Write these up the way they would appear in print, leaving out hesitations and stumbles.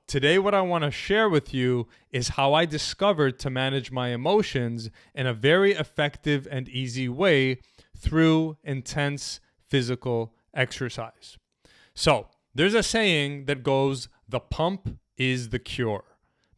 today what I want to share with you is how I discovered to manage my emotions in a very effective and easy way through intense physical exercise. So there's a saying that goes, the pump is the cure.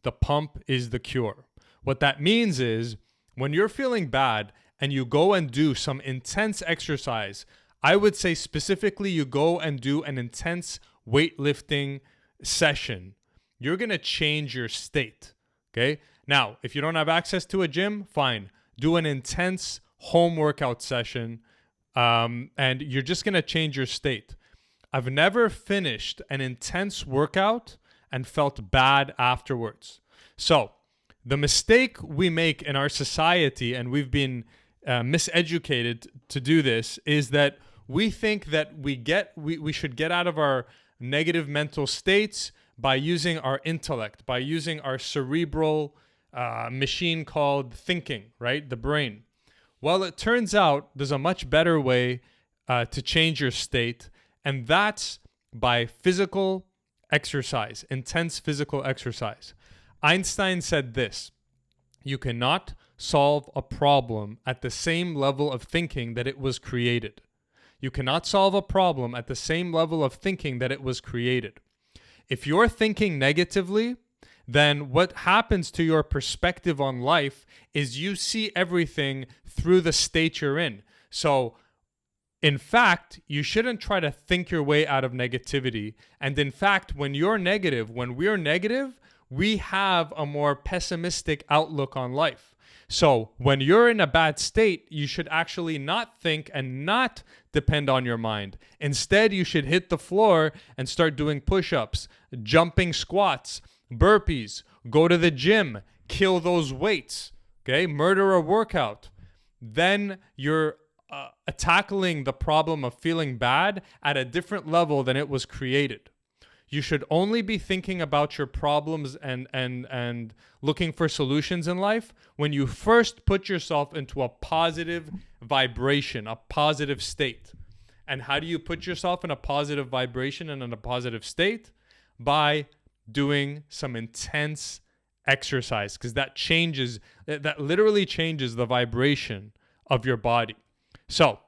The pump is the cure. What that means is when you're feeling bad and you go and do some intense exercise, I would say specifically you go and do an intense weightlifting session, you're going to change your state. Okay. Now, if you don't have access to a gym, fine. Do an intense home workout session, and you're just going to change your state. I've never finished an intense workout and felt bad afterwards. So the mistake we make in our society, and we've been miseducated to do this, is that we think that we should get out of our negative mental states by using our intellect, by using our cerebral machine called thinking, right? The brain. Well, it turns out there's a much better way to change your state, and that's by physical exercise, intense physical exercise. Einstein said this: you cannot solve a problem at the same level of thinking that it was created. You cannot solve a problem at the same level of thinking that it was created. If you're thinking negatively, then what happens to your perspective on life is you see everything through the state you're in. So, in fact, you shouldn't try to think your way out of negativity. And in fact, when we're negative, we have a more pessimistic outlook on life. So when you're in a bad state, you should actually not think and not depend on your mind. Instead, you should hit the floor and start doing push-ups, jumping squats, burpees, go to the gym, kill those weights, okay? Murder a workout. Then you're tackling the problem of feeling bad at a different level than it was created. You should only be thinking about your problems and looking for solutions in life when you first put yourself into a positive vibration, a positive state. And how do you put yourself in a positive vibration and in a positive state? By doing some intense exercise, because that literally changes the vibration of your body. So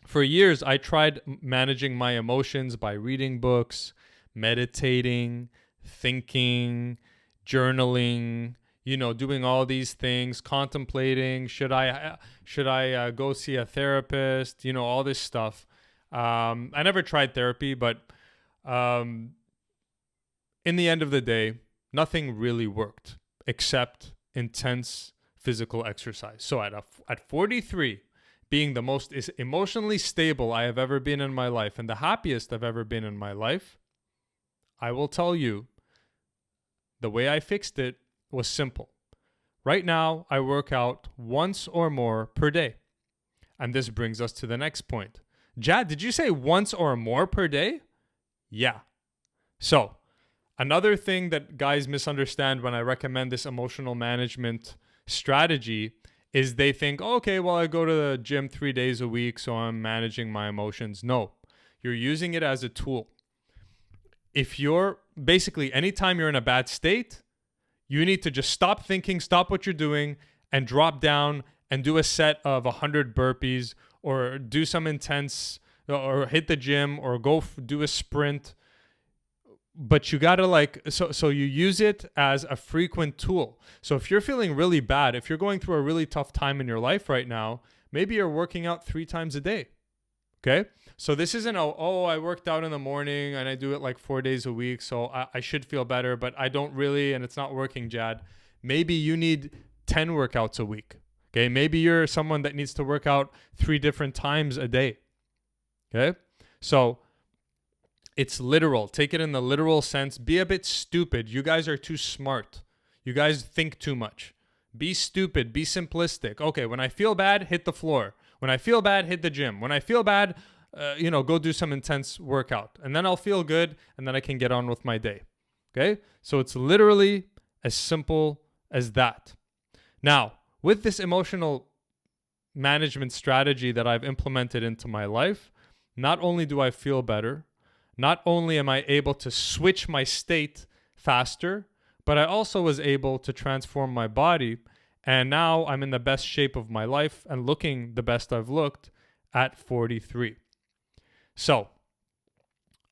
for years, I tried managing my emotions by reading books, meditating, thinking, journaling, doing all these things, contemplating, should I go see a therapist, all this stuff. I never tried therapy, but in the end of the day, nothing really worked except intense physical exercise. So at 43, being the most emotionally stable I have ever been in my life and the happiest I've ever been in my life, I will tell you, the way I fixed it was simple. Right now, I work out once or more per day. And this brings us to the next point. Jad, did you say once or more per day? Yeah. So, another thing that guys misunderstand when I recommend this emotional management strategy is they think, okay, well, I go to the gym 3 days a week, so I'm managing my emotions. No, you're using it as a tool. If you're basically, anytime you're in a bad state, you need to just stop thinking, stop what you're doing, and drop down and do a set of 100 burpees, or do some intense, or hit the gym, or go do a sprint. But you gotta so you use it as a frequent tool. So if you're feeling really bad, if you're going through a really tough time in your life right now, maybe you're working out 3 times a day. Okay? So this isn't, I worked out in the morning and I do it 4 days a week, so I should feel better, but I don't really, and it's not working, Jad. Maybe you need 10 workouts a week. Okay? Maybe you're someone that needs to work out 3 different times a day. Okay? So it's literal. Take it in the literal sense. Be a bit stupid. You guys are too smart. You guys think too much. Be stupid. Be simplistic. Okay, when I feel bad, hit the floor. When I feel bad, hit the gym. When I feel bad, go do some intense workout. And then I'll feel good, and then I can get on with my day. Okay? So it's literally as simple as that. Now, with this emotional management strategy that I've implemented into my life, not only do I feel better, not only am I able to switch my state faster, but I also was able to transform my body. And now I'm in the best shape of my life and looking the best I've looked at 43. So,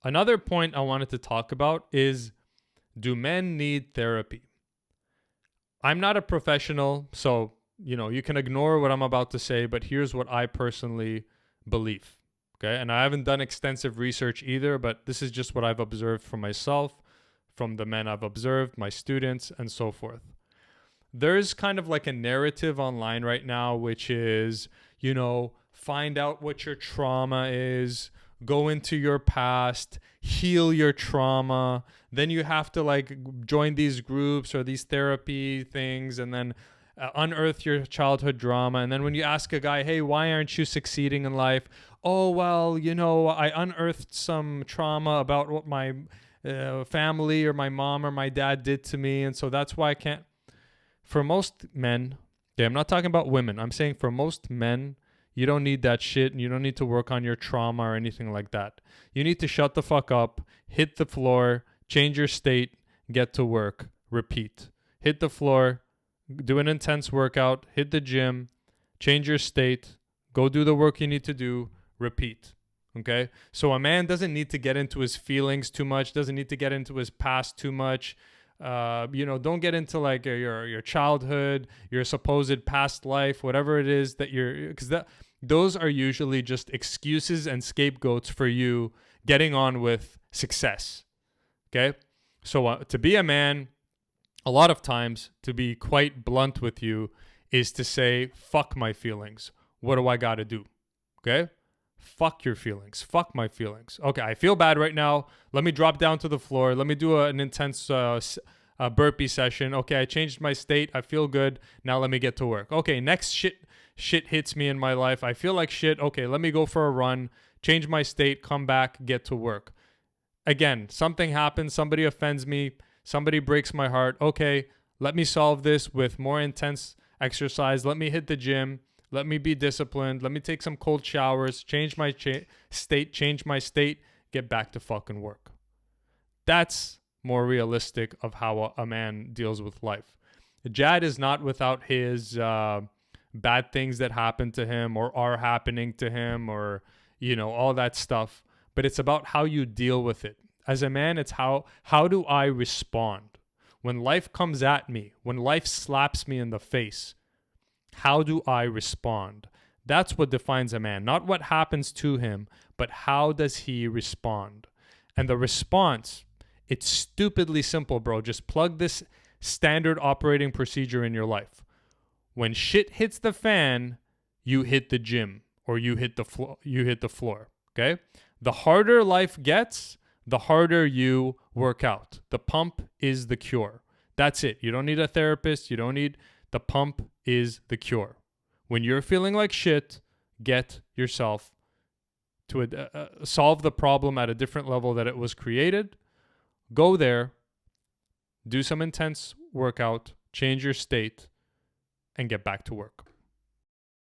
another point I wanted to talk about is, do men need therapy? I'm not a professional, so, you can ignore what I'm about to say, but here's what I personally believe. Okay. And I haven't done extensive research either, but this is just what I've observed for myself, from the men I've observed, my students, and so forth. There's kind of like a narrative online right now, which is, find out what your trauma is, go into your past, heal your trauma. Then you have to like join these groups or these therapy things, and then unearth your childhood drama. And then when you ask a guy, hey, why aren't you succeeding in life? Oh, well, I unearthed some trauma about what my family or my mom or my dad did to me. And so that's why I can't. For most men, okay, I'm not talking about women. I'm saying for most men, you don't need that shit, and you don't need to work on your trauma or anything like that. You need to shut the fuck up, hit the floor, change your state, get to work, repeat. Hit the floor, do an intense workout, hit the gym, change your state, go do the work you need to do, repeat. Okay? So a man doesn't need to get into his feelings too much, doesn't need to get into his past too much. Don't get into like your childhood, your supposed past life, whatever it is that because those are usually just excuses and scapegoats for you getting on with success. Okay? So to be a man, a lot of times, to be quite blunt with you, is to say, fuck my feelings. What do I got to do? Okay? Fuck your feelings. Fuck my feelings. Okay, I feel bad right now. Let me drop down to the floor. Let me do an intense burpee session. Okay, I changed my state. I feel good. Now let me get to work. Okay, next shit hits me in my life. I feel like shit. Okay, let me go for a run. Change my state. Come back. Get to work. Again, something happens. Somebody offends me. Somebody breaks my heart. Okay, let me solve this with more intense exercise. Let me hit the gym. Let me be disciplined. Let me take some cold showers. Change my state. Change my state. Get back to fucking work. That's more realistic of how a man deals with life. Jad is not without his bad things that happen to him or are happening to him, or all that stuff. But it's about how you deal with it. As a man, it's how do I respond when life comes at me, when life slaps me in the face? How do I respond? That's what defines a man. Not what happens to him, but how does he respond? And the response, it's stupidly simple, bro. Just plug this standard operating procedure in your life. When shit hits the fan, you hit the gym or you hit the floor. Okay? The harder life gets, the harder you work out. The pump is the cure. That's it. You don't need a therapist. The pump is the cure. When you're feeling like shit, get yourself to solve the problem at a different level that it was created. Go there, do some intense workout, change your state, and get back to work.